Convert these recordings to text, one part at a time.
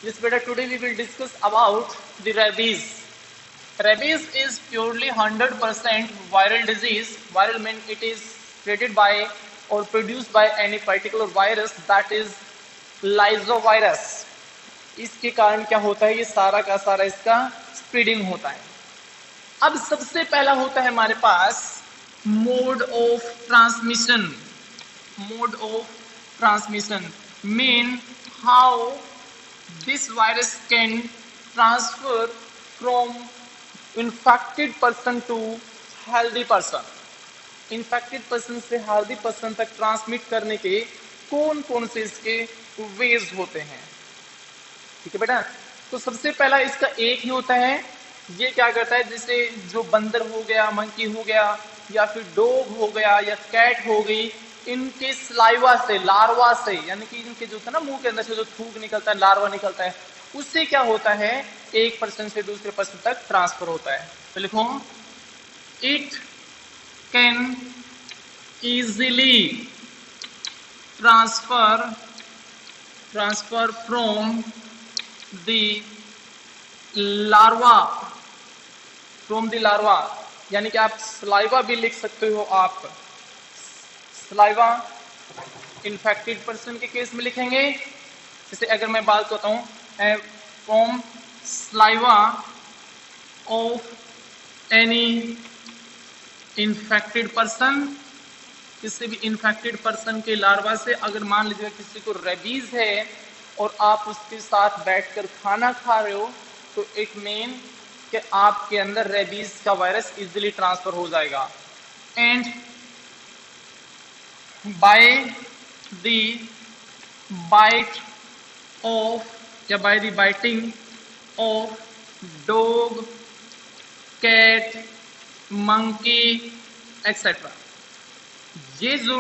Yes, beta, today we will discuss about the rabies. Rabies is purely 100% viral disease. Viral means it is created by or produced by any particular virus, that is lysovirus. इसके कारण क्या होता है, ये सारा का सारा इसका स्प्रेडिंग होता है। अब सबसे पहला होता है हमारे पास mode of transmission. Mode of transmission mean how this virus can transfer from infected person to healthy person. infected person से healthy person तक ट्रांसमिट करने के कौन कौन से इसके वेज होते हैं। ठीक है बेटा, तो सबसे पहला इसका एक ही होता है। ये क्या करता है, जैसे जो बंदर हो गया, मंकी हो गया, या फिर डॉग हो गया, या कैट हो गई, इनके स्लाइवा से, लार्वा से, यानी कि इनके जो था ना मुंह के अंदर से जो थूक निकलता है, लार्वा निकलता है, उससे क्या होता है, एक पर्सन से दूसरे पर्सन तक ट्रांसफर होता है। तो लिखो, it can easily transfer from the larva, यानी कि आप स्लाइवा भी लिख सकते हो। आप स्लाइवा इन्फेक्टेड पर्सन के केस में लिखेंगे। जैसे अगर मैं बात करता हूं, from saliva of any infected person, किसी भी इन्फेक्टेड पर्सन के लार्वा से। अगर मान लीजिए किसी को रेबीज है और आप उसके साथ बैठकर खाना खा रहे हो, तो इट मीन कि आपके अंदर रेबीज का वायरस इजीली ट्रांसफर हो जाएगा। And by the bite of या by the biting of dog, cat, monkey etc. ये जो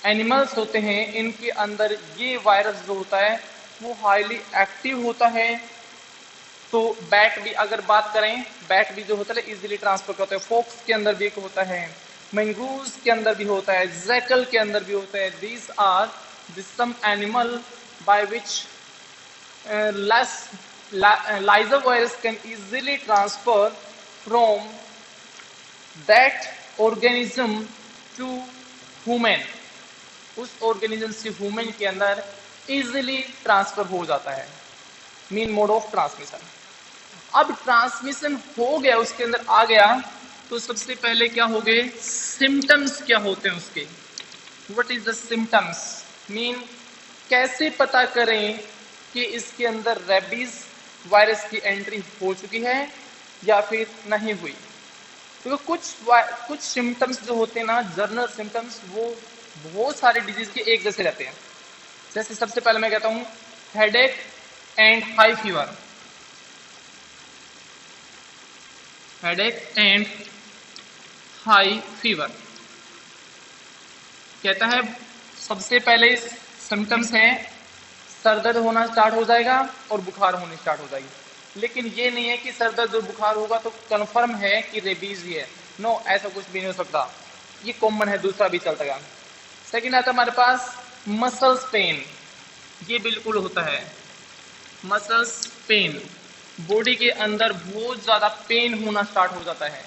एनिमल्स होते हैं, इनके अंदर ये वायरस जो होता है वो हाईली एक्टिव होता है। तो बैट भी अगर बात करें, बैट भी जो होता है इजीली ट्रांसफर करता है। फॉक्स के अंदर भी होता है, मंगूज के अंदर भी होता है, जैकल के अंदर भी होता है। These are some animal by which lysovirus can easily transfer from that organism to human. उस ऑर्गेनिज्म से ह्यूमन के अंदर इजीली ट्रांसफर हो जाता है, मीन मोड ऑफ ट्रांसमिशन। अब ट्रांसमिशन हो गया, उसके अंदर आ गया, तो सबसे पहले क्या हो गए, सिम्टम्स क्या होते हैं उसके। What is the symptoms mean, कैसे पता करें कि इसके अंदर रेबीज वायरस की एंट्री हो चुकी है या फिर नहीं हुई। तो कुछ सिम्टम्स जो होते हैं ना, जर्नल सिम्टम्स, वो बहुत सारे डिजीज के एक जैसे रहते हैं। जैसे सबसे पहले मैं कहता हूं headache and high fever. Headache and high fever कहता है, सबसे पहले सिम्टम्स है सर दर्द होना स्टार्ट हो जाएगा और बुखार होनी स्टार्ट हो जाएगी। लेकिन ये नहीं है कि सर दर्द और बुखार होगा तो कंफर्म है कि रेबीज ही है। नो, ऐसा कुछ भी नहीं हो सकता, ये कॉमन है, दूसरा भी चलता है। सेकेंड आता है हमारे पास मसल्स पेन। ये बिल्कुल होता है, मसल्स पेन, बॉडी के अंदर बहुत ज्यादा पेन होना स्टार्ट हो जाता है।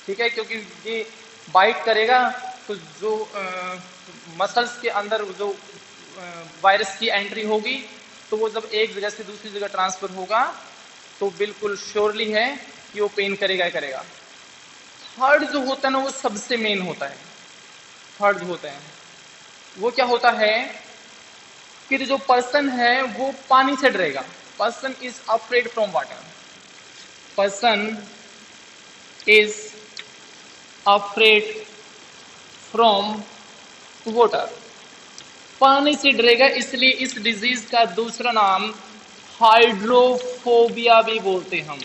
ठीक है, क्योंकि ये बाइट करेगा तो जो मसल्स के अंदर जो वायरस की एंट्री होगी, तो वो जब एक जगह से दूसरी जगह ट्रांसफर होगा तो बिल्कुल श्योरली है कि वो पेन करेगा ही करेगा। थर्ड जो होता है ना, वो सबसे मेन होता है। थर्ड जो होता है वो क्या होता है कि जो पर्सन है वो पानी से डरेगा। Person is afraid from water. Person is afraid from water, पानी से डरेगा। इसलिए इस डिजीज का दूसरा नाम हाइड्रोफोबिया भी बोलते हम।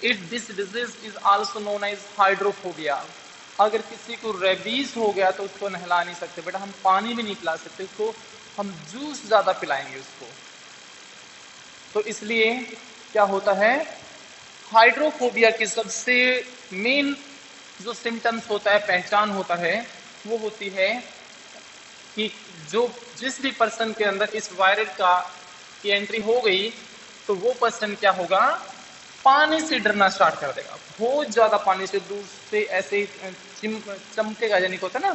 This disease is also known as hydrophobia. अगर किसी को रेबीज हो गया तो उसको नहला नहीं सकते बेटा, हम पानी भी नहीं पिला सकते उसको, हम जूस ज्यादा पिलाएंगे उसको। तो इसलिए क्या होता है, हाइड्रोफोबिया की सबसे मेन जो सिम्टम्स होता है, पहचान होता है, वो होती है कि जो जिस भी पर्सन के अंदर इस वायरस का की एंट्री हो गई तो वो पर्सन क्या होगा, पानी से डरना स्टार्ट कर देगा, बहुत ज्यादा पानी से दूर से ऐसे चमकेगा, यानी कि होता है ना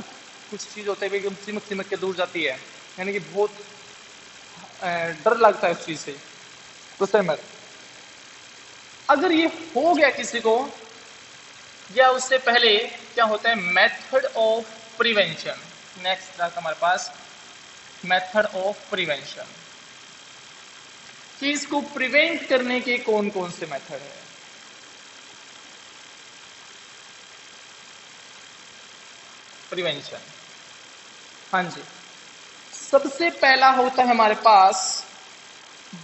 कुछ चीज होते हैं एकदम चिमक चिमक के दूर जाती है, यानी कि बहुत डर लगता है उस चीज से। तो सहमत, अगर ये हो गया किसी को, या उससे पहले क्या होता है, मेथड ऑफ प्रिवेंशन। नेक्स्ट हमारे पास मेथड ऑफ प्रिवेंशन, कि इसको प्रिवेंट करने के कौन कौन से मेथड है। प्रिवेंशन, हाँ जी, सबसे पहला होता है हमारे पास,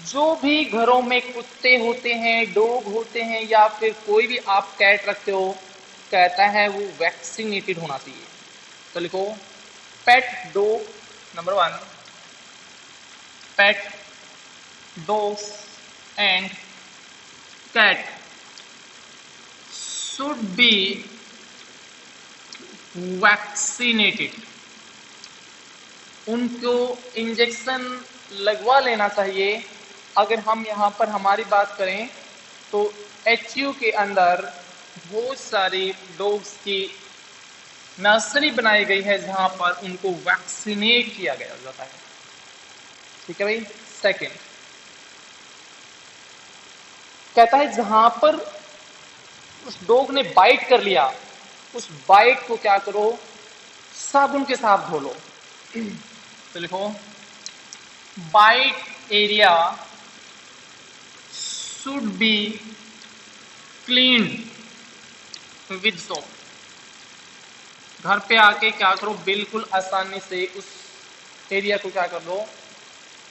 जो भी घरों में कुत्ते होते हैं, डॉग होते हैं, या फिर कोई भी आप कैट रखते हो, कहता है वो वैक्सीनेटेड होना चाहिए। तो लिखो pet dog, number 1, pet dogs and cat should be vaccinated. उनको इंजेक्शन लगवा लेना चाहिए। अगर हम यहाँ पर हमारी बात करें तो एचयू के अंदर बहुत सारी डॉग्स की नर्सरी बनाई गई है जहां पर उनको वैक्सीनेट किया गया जाता है। ठीक है भाई। सेकंड कहता है जहां पर उस डॉग ने बाइट कर लिया, उस बाइट को क्या करो, साबुन के साथ धो लो। तो लिखो bite area should be cleaned with soap। घर पे आके क्या करो, बिल्कुल आसानी से उस एरिया को क्या कर लो,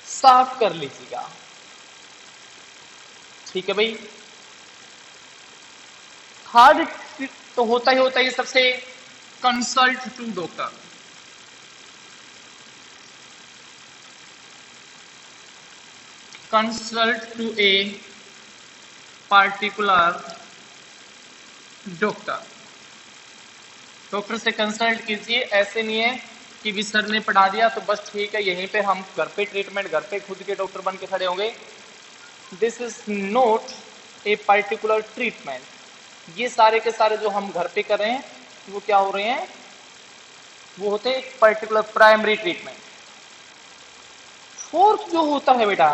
साफ कर लीजिएगा। ठीक है भाई। थर्ड तो होता ही सबसे, consult to doctor. Consult to a particular doctor. Doctor से कंसल्ट कीजिए। ऐसे नहीं है कि भी सर ने पढ़ा दिया तो बस ठीक है, यहीं पे हम घर पे ट्रीटमेंट, घर पे खुद के डॉक्टर बन के खड़े होंगे। This is not a particular treatment. ये सारे के सारे जो हम घर पे कर रहे हैं वो क्या हो रहे हैं, वो होते हैं एक पर्टिकुलर प्राइमरी ट्रीटमेंट। फोर्थ जो होता है बेटा,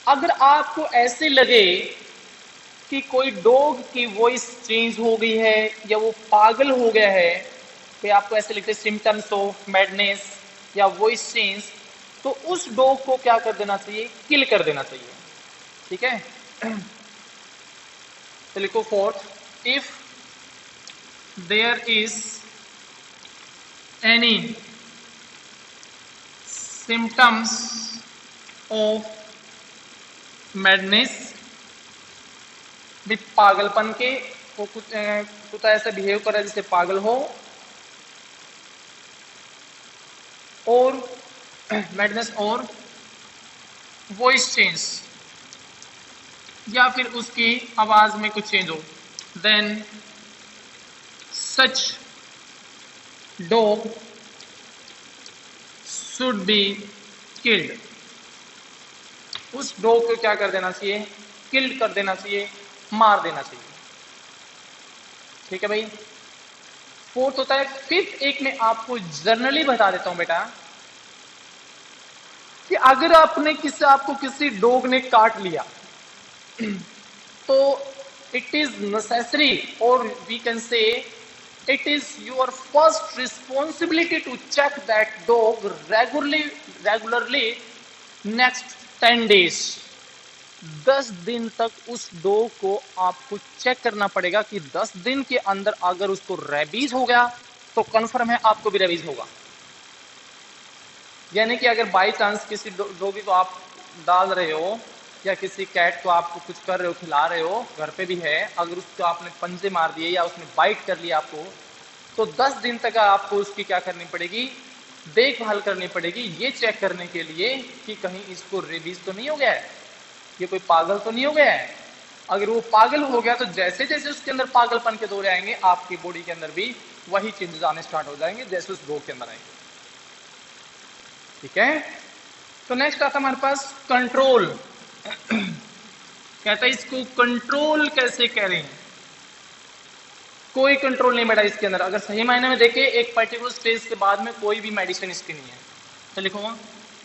अगर आपको ऐसे लगे कि कोई डॉग की वॉइस चेंज हो गई है या वो पागल हो गया है, तो आपको ऐसे लगते सिम्टम्स ऑफ मैडनेस या वॉइस चेंज, तो उस डॉग को क्या कर देना चाहिए, किल कर देना चाहिए। ठीक है। तो लिखो fourth, if there is any symptoms of madness, with पागलपन के, वो कुत्ता ऐसे बिहेव कर रहा है जैसे पागल हो, और मैडनेस और वॉइस चेंज, या फिर उसकी आवाज में कुछ चेंज हो, then such dog should be killed. उस डॉग को क्या कर देना चाहिए, किल्ड कर देना चाहिए, मार देना चाहिए। ठीक है भाई। फोर्थ होता है, फिफ्थ एक में आपको जर्नली बता देता हूं बेटा, कि अगर आपको किसी डॉग ने काट लिया तो इट इज नेसेसरी, और we can say it is your first responsibility to check that dog regularly next 10 days। 10 दिन तक उस डॉग को आपको चेक करना पड़ेगा कि 10 दिन के अंदर अगर उसको रेबीज हो गया तो कंफर्म है आपको भी रेबीज होगा। यानी कि अगर बाई चांस किसी डॉगी को आप डाल रहे हो या किसी कैट को आपको कुछ कर रहे हो, खिला रहे हो, घर पे भी है, अगर उसको आपने पंजे मार दिए या उसने बाइट कर लिया आपको, तो 10 दिन तक आपको उसकी क्या करनी पड़ेगी, देखभाल करनी पड़ेगी, ये चेक करने के लिए कि कहीं इसको रेबीज तो नहीं हो गया है, ये कोई पागल तो नहीं हो गया है। अगर वो पागल हो गया तो जैसे जैसे उसके अंदर पागलपन के दौरे आएंगे, आपकी बॉडी के अंदर भी वही चेंजेस आने स्टार्ट हो जाएंगे जैसे उस डॉग के अंदर आएंगे। ठीक है। तो नेक्स्ट आता हमारे पास कंट्रोल। कहता है इसको कंट्रोल कैसे करें। कोई कंट्रोल नहीं बेटा इसके अंदर। अगर सही मायने में देखें एक पर्टिकुलर स्टेज के बाद में कोई भी मेडिसिन इसकी नहीं है। तो लिखूंगा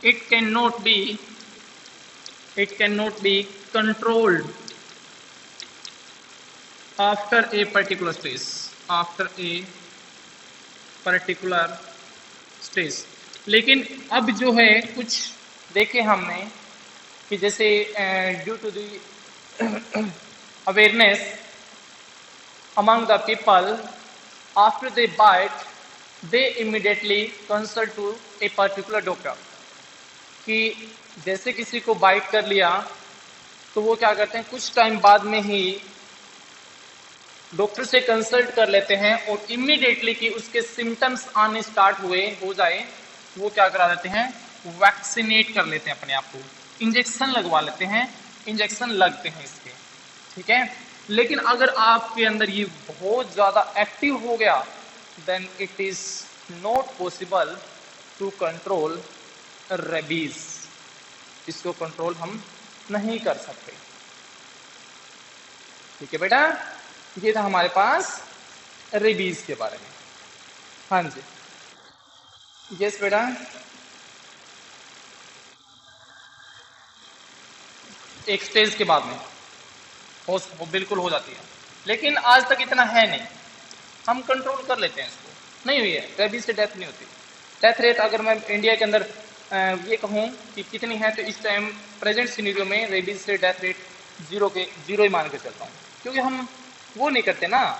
it can not be controlled after a particular stage. लेकिन अब जो है कुछ देखे हमने कि जैसे due to the awareness among the people, after they bite they immediately consult to a particular doctor। कि जैसे किसी को बाइट कर लिया तो वो क्या करते हैं कुछ टाइम बाद में ही डॉक्टर से कंसल्ट कर लेते हैं और इमीडिएटली कि उसके सिम्टम्स आने स्टार्ट हो जाए वो क्या करा देते हैं वैक्सीनेट कर लेते हैं अपने आप को, इंजेक्शन लगवा लेते हैं, इंजेक्शन लगते हैं इसके। ठीक है, लेकिन अगर आपके अंदर ये बहुत ज्यादा एक्टिव हो गया then it is not possible to control rabies. इसको कंट्रोल हम नहीं कर सकते। ठीक है बेटा, ये था हमारे पास रेबीज के बारे में। हाँ जी, यस बेटा। एक स्टेज के बाद में वो बिल्कुल हो जाती है, लेकिन आज तक इतना है नहीं, हम कंट्रोल कर लेते हैं इसको। नहीं हुई है, रेबीज से डेथ नहीं होती। डेथ रेट अगर मैं इंडिया के अंदर ये कहूँ कि कितनी है तो इस टाइम प्रेजेंट सिनेरियो में रेबीज से डेथ रेट जीरो ही मान के चलता हूँ, क्योंकि हम वो नहीं करते ना,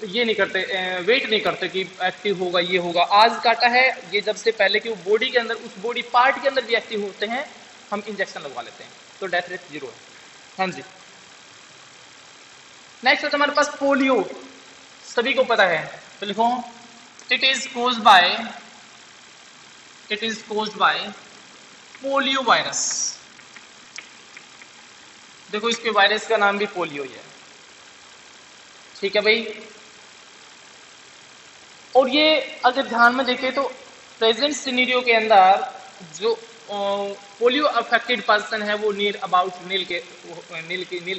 ये नहीं करते, वेट नहीं करते कि एक्टिव होगा ये होगा। आज काटा है ये जब से पहले कि वो बॉडी के अंदर उस बॉडी पार्ट के अंदर भी एक्टिव होते हैं, हम इंजेक्शन लगवा लेते हैं तो डेथ रेट 0 है। हाँ जी, नेक्स्ट होता है हमारे पास पोलियो। सभी को पता है, तो लिखो it is caused by polio virus. देखो इसके वायरस का नाम भी पोलियो ही है। ठीक है भाई, और ये अगर ध्यान में देखें तो प्रेजेंट सिनेरियो के अंदर जो पोलियो अफेक्टेड पर्सन है वो नील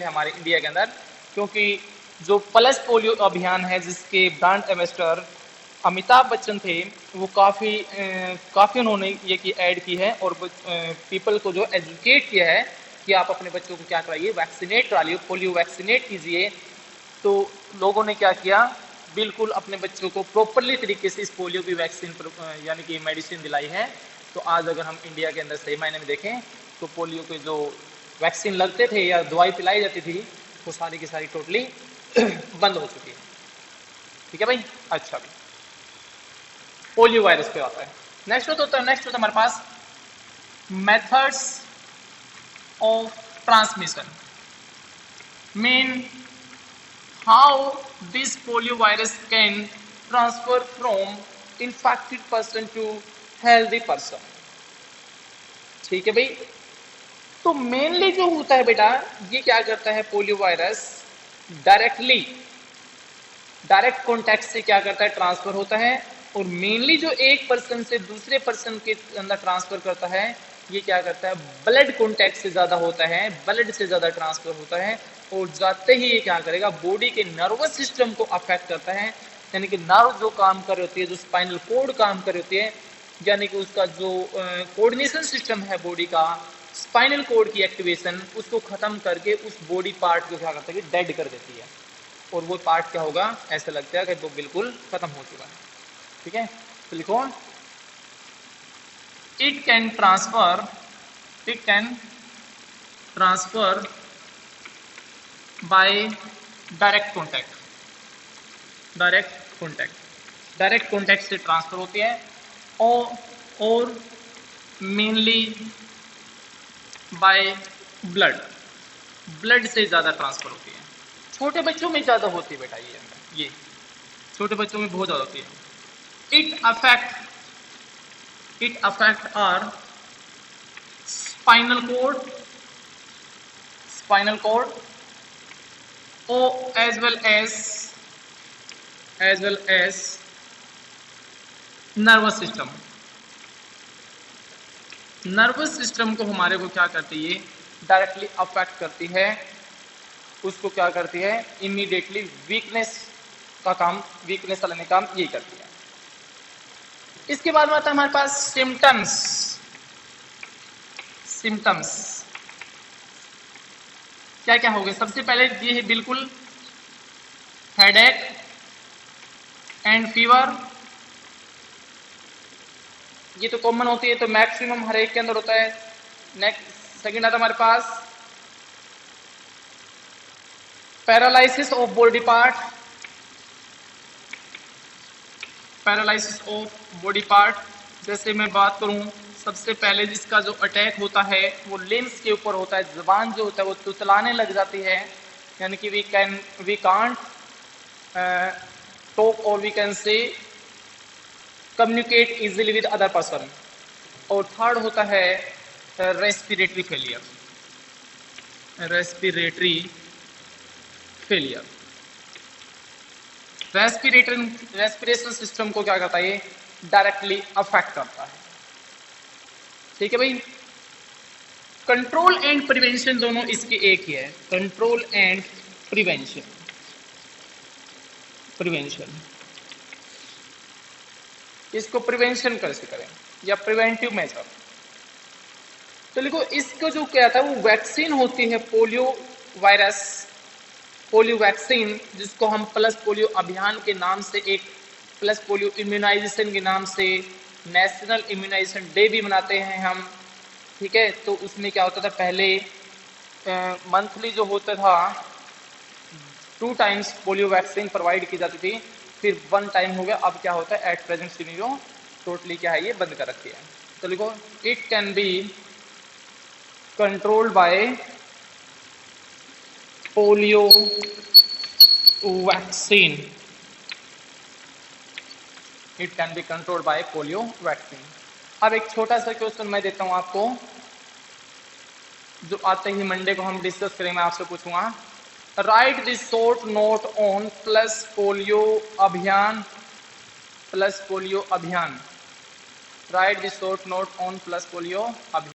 है हमारे इंडिया के अंदर, क्योंकि जो पल्स पोलियो अभियान है जिसके ब्रांड एम्बेसडर अमिताभ बच्चन थे, वो काफी उन्होंने ये की ऐड की है और पीपल को जो एजुकेट किया है कि आप अपने बच्चों को क्या कराइए, वैक्सीनेट करा लियो, पोलियो वैक्सीनेट कीजिए। तो लोगों ने क्या किया, बिल्कुल अपने बच्चों को प्रॉपरली तरीके से इस पोलियो की वैक्सीन यानी कि मेडिसिन दिलाई है। तो आज अगर हम इंडिया के अंदर सही मायने में देखें तो पोलियो के जो वैक्सीन लगते थे या दवाई पिलाई जाती थी वो सारी की सारी टोटली बंद हो चुकी है। ठीक है भाई, अच्छा भाई, पोलियो वायरस पे आता है। नेक्स्ट होता है हमारे पास methods of transmission. Mean how this polio virus can transfer from infected person to healthy person। ठीक है भाई, तो मेनली जो होता है बेटा ये क्या करता है, पोलियो वायरस डायरेक्ट कॉन्टैक्ट से क्या करता है, ट्रांसफर होता है। और मेनली जो एक पर्सन से दूसरे पर्सन के अंदर ट्रांसफर करता है ये क्या करता है, ब्लड कॉन्टैक्ट से ज्यादा होता है, ब्लड से ज्यादा ट्रांसफर होता है। और जाते ही ये क्या करेगा, बॉडी के नर्वस सिस्टम को अफेक्ट करता है, यानी कि नर्व जो काम कर रही होती है, जो स्पाइनल कोड काम कर रही होती है, यानी कि उसका जो कोऑर्डिनेशन सिस्टम है बॉडी का, स्पाइनल कोड की एक्टिवेशन, उसको खत्म करके उस बॉडी पार्ट को क्या करता है कि डेड कर देती है। और वो पार्ट क्या होगा, ऐसा लगता है कि वो बिल्कुल खत्म हो चुका है। ठीक है, तो लिखो it can transfer by direct contact से ट्रांसफर होती है और मेनली बाय ब्लड से ज्यादा ट्रांसफर होती है। छोटे बच्चों में ज्यादा होती है बेटा, ये छोटे बच्चों में बहुत ज्यादा होती है। It affect our spinal cord as well as nervous system। Nervous system को हमारे को क्या करती है, डायरेक्टली अफेक्ट करती है, उसको क्या करती है, इमीडिएटली वीकनेस का काम, वीकनेस लाने का काम ये करती है। इसके बाद में आता है हमारे पास सिम्टम्स। सिम्टम्स क्या क्या हो गए, सबसे पहले ये है बिल्कुल हेडेक एंड फीवर, ये तो कॉमन होती है, तो मैक्सिमम हर एक के अंदर होता है। नेक्स्ट सेकंड आता है हमारे पास paralysis of body part, paralysis of body part. जैसे मैं बात करूं, सबसे पहले जिसका जो अटैक होता है वो लिम्स के ऊपर होता है, जबान जो होता है वो तुतलाने लग जाती है, यानी कि वी कांट टॉक और we can say communicate easily with other person. और थर्ड होता है respiratory failure, respiratory failure. Respiration system को क्या करता है, ये डायरेक्टली अफेक्ट करता है। ठीक है भाई। कंट्रोल एंड प्रिवेंशन दोनों इसके एक ही है, कंट्रोल एंड प्रिवेंशन। प्रिवेंशन इसको प्रिवेंशन कैसे करें या प्रिवेंटिव मेजर, तो देखो इसको जो क्या था वो वैक्सीन होती है, पोलियो वायरस, पोलियो वैक्सीन, जिसको हम प्लस पोलियो अभियान के नाम से, एक प्लस पोलियो इम्यूनाइजेशन के नाम से नेशनल इम्यूनाइजेशन डे भी मनाते हैं हम। ठीक है, तो उसमें क्या होता था, पहले मंथली जो होता था 2 टाइम्स पोलियो वैक्सीन प्रोवाइड की जाती थी, फिर 1 टाइम हो गया। अब क्या होता है, एट प्रेजेंट सिनेरियो टोटली क्या है, ये बंद कर रखी है। तो लिखो it can be controlled by polio vaccine, it can be controlled by polio vaccine. अब एक छोटा सा क्वेश्चन मैं देता हूं आपको, जो आते ही मंडे को हम डिस्कस करेंगे, मैं आपसे पूछूंगा, right this short note on plus polio अभियान, प्लस पोलियो अभियान, right this short note on plus polio अभियान।